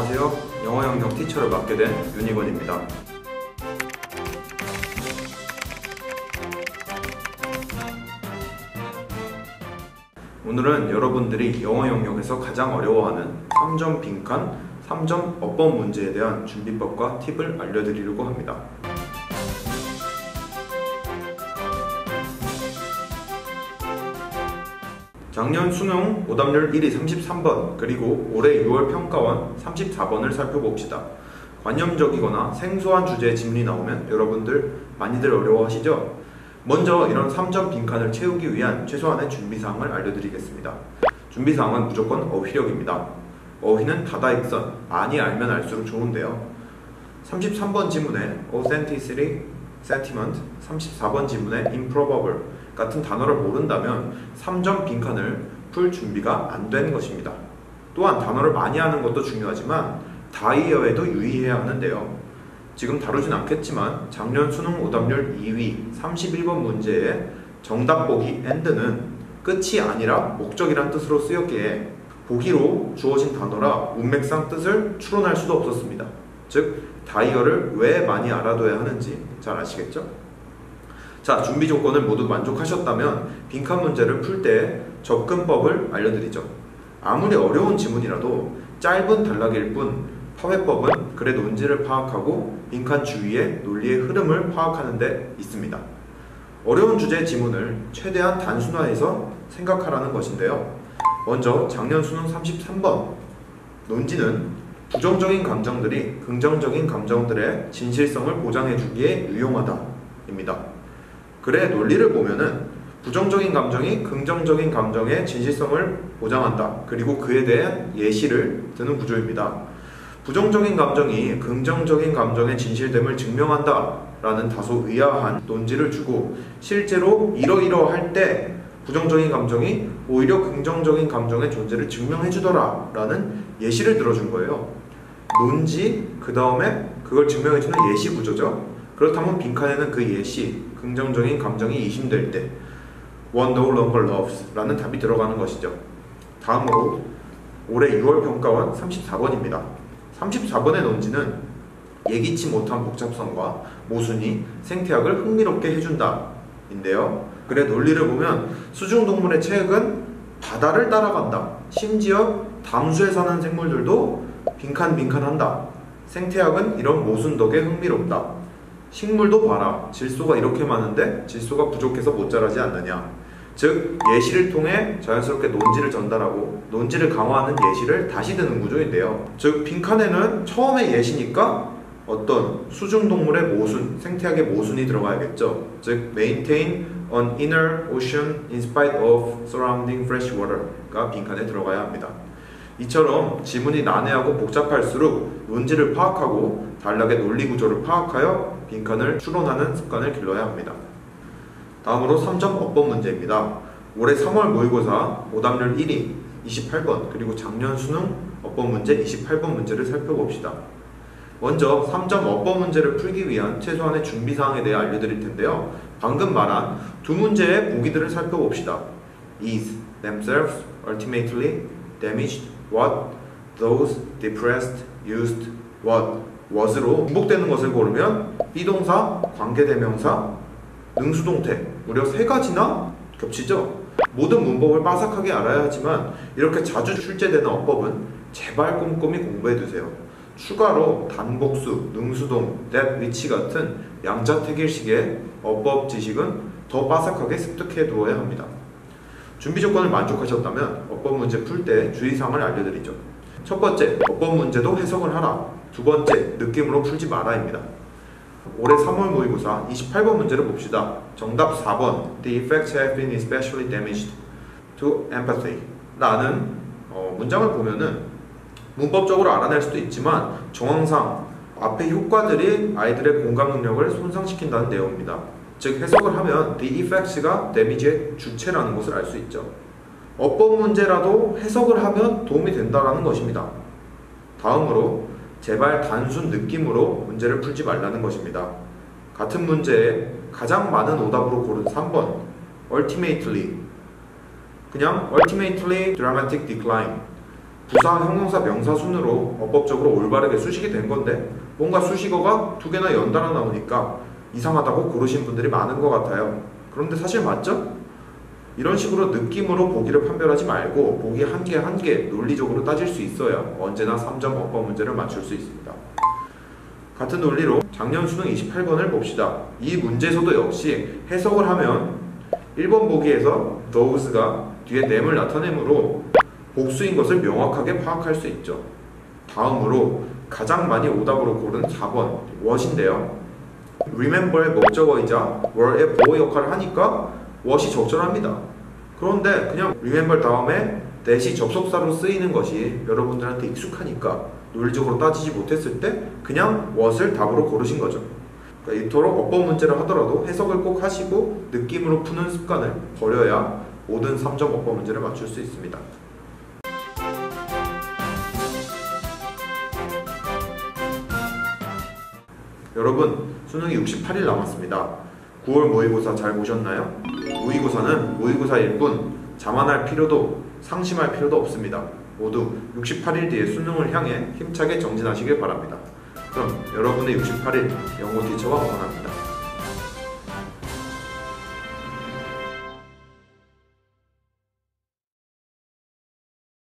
안녕하세요. 영어 영역 티처를 맡게 된 윤희건입니다. 오늘은 여러분들이 영어 영역에서 가장 어려워하는 3점 빈칸, 3점 어법 문제에 대한 준비법과 팁을 알려드리려고 합니다. 작년 수능 오답률 1위 33번, 그리고 올해 6월 평가원 34번을 살펴봅시다. 관념적이거나 생소한 주제의 질문이 나오면 여러분들 많이들 어려워하시죠? 먼저 이런 3점 빈칸을 채우기 위한 최소한의 준비사항을 알려드리겠습니다. 준비사항은 무조건 어휘력입니다. 어휘는 다다익선, 많이 알면 알수록 좋은데요. 33번 지문에 authenticity, sentiment, 34번 지문에 improbable 같은 단어를 모른다면 3점 빈칸을 풀 준비가 안 된 것입니다. 또한 단어를 많이 하는 것도 중요하지만 다이어에도 유의해야 하는데요. 지금 다루진 않겠지만 작년 수능 오답률 2위 31번 문제의 정답 보기 and는 끝이 아니라 목적이란 뜻으로 쓰였기에 보기로 주어진 단어라 문맥상 뜻을 추론할 수도 없었습니다. 즉 다이어를 왜 많이 알아둬야 하는지 잘 아시겠죠? 자, 준비 조건을 모두 만족하셨다면 빈칸 문제를 풀 때 접근법을 알려드리죠. 아무리 어려운 지문이라도 짧은 단락일 뿐 파회법은 글의 논지를 파악하고 빈칸 주위의 논리의 흐름을 파악하는 데 있습니다. 어려운 주제의 지문을 최대한 단순화해서 생각하라는 것인데요. 먼저 작년 수능 33번 논지는 부정적인 감정들이 긍정적인 감정들의 진실성을 보장해주기에 유용하다 입니다. 글의 논리를 보면은 부정적인 감정이 긍정적인 감정의 진실성을 보장한다. 그리고 그에 대한 예시를 드는 구조입니다. 부정적인 감정이 긍정적인 감정의 진실됨을 증명한다 라는 다소 의아한 논지를 주고 실제로 이러이러할 때 부정적인 감정이 오히려 긍정적인 감정의 존재를 증명해주더라 라는 예시를 들어준 거예요. 논지, 그 다음에 그걸 증명해주는 예시 구조죠. 그렇다면 빈칸에는 그 예시, 긍정적인 감정이 의심될 때 One no longer loves 라는 답이 들어가는 것이죠. 다음으로 올해 6월 평가원 34번입니다. 34번의 논지는 예기치 못한 복잡성과 모순이 생태학을 흥미롭게 해준다 인데요. 글의 논리를 보면 수중동물의 체액은 바다를 따라간다. 심지어 담수에 사는 생물들도 빈칸한다. 생태학은 이런 모순 덕에 흥미롭다. 식물도 봐라. 질소가 이렇게 많은데 질소가 부족해서 못 자라지 않느냐. 즉 예시를 통해 자연스럽게 논지를 전달하고 논지를 강화하는 예시를 다시 드는 구조인데요. 즉 빈칸에는 처음에 예시니까 어떤 수중동물의 모순, 생태학의 모순이 들어가야겠죠. 즉 maintain an inner ocean in spite of surrounding fresh water가 빈칸에 들어가야 합니다. 이처럼 지문이 난해하고 복잡할수록 논지를 파악하고 단락의 논리 구조를 파악하여 빈칸을 추론하는 습관을 길러야 합니다. 다음으로 3점 어법 문제입니다. 올해 3월 모의고사 오답률 1위 28번 그리고 작년 수능 어법 문제 28번 문제를 살펴봅시다. 먼저 3점 어법 문제를 풀기 위한 최소한의 준비사항에 대해 알려드릴 텐데요. 방금 말한 두 문제의 보기들을 살펴봅시다. Is themselves ultimately damaged what those depressed used what was로 중복되는 것을 고르면 비동사, 관계대명사, 능수동태 무려 3가지나 겹치죠? 모든 문법을 빠삭하게 알아야 하지만 이렇게 자주 출제되는 어법은 제발 꼼꼼히 공부해두세요. 추가로 단복수, 능수동, that, which 같은 양자택일식의 어법 지식은 더 빠삭하게 습득해 두어야 합니다. 준비 조건을 만족하셨다면 어법 문제 풀 때 주의사항을 알려드리죠. 첫 번째, 어법 문제도 해석을 하라. 두 번째, 느낌으로 풀지 마라입니다. 올해 3월 모의고사 28번 문제를 봅시다. 정답 4번 The effects have been especially damaged to empathy 라는 문장을 보면은 문법적으로 알아낼 수도 있지만 정황상 앞의 효과들이 아이들의 공감 능력을 손상시킨다는 내용입니다. 즉 해석을 하면 the effects가 damage의 주체라는 것을 알 수 있죠. 어법 문제라도 해석을 하면 도움이 된다는 것입니다. 다음으로 제발 단순 느낌으로 문제를 풀지 말라는 것입니다. 같은 문제에 가장 많은 오답으로 고른 3번 ultimately 그냥 ultimately dramatic decline 부사, 형용사, 명사 순으로 어법적으로 올바르게 수식이 된 건데 뭔가 수식어가 두 개나 연달아 나오니까 이상하다고 고르신 분들이 많은 것 같아요. 그런데 사실 맞죠? 이런 식으로 느낌으로 보기를 판별하지 말고 보기 한 개 한 개 논리적으로 따질 수 있어야 언제나 3점 어법 문제를 맞출 수 있습니다. 같은 논리로 작년 수능 28번을 봅시다. 이 문제에서도 역시 해석을 하면 1번 보기에서 those가 뒤에 name을 나타내므로 복수인 것을 명확하게 파악할 수 있죠. 다음으로 가장 많이 오답으로 고른 4번 what인데요. remember의 목적어이자 were의 보호 역할을 하니까 what이 적절합니다. 그런데 그냥 remember 다음에 that이 접속사로 쓰이는 것이 여러분들한테 익숙하니까 논리적으로 따지지 못했을 때 그냥 what을 답으로 고르신 거죠. 그러니까 이토록 어법 문제를 하더라도 해석을 꼭 하시고 느낌으로 푸는 습관을 버려야 모든 3점 어법 문제를 맞출 수 있습니다. 여러분, 수능이 68일 남았습니다. 9월 모의고사 잘 보셨나요? 모의고사는 모의고사일 뿐 자만할 필요도 상심할 필요도 없습니다. 모두 68일 뒤에 수능을 향해 힘차게 정진하시길 바랍니다. 그럼 여러분의 68일 영어 티처가 응원합니다.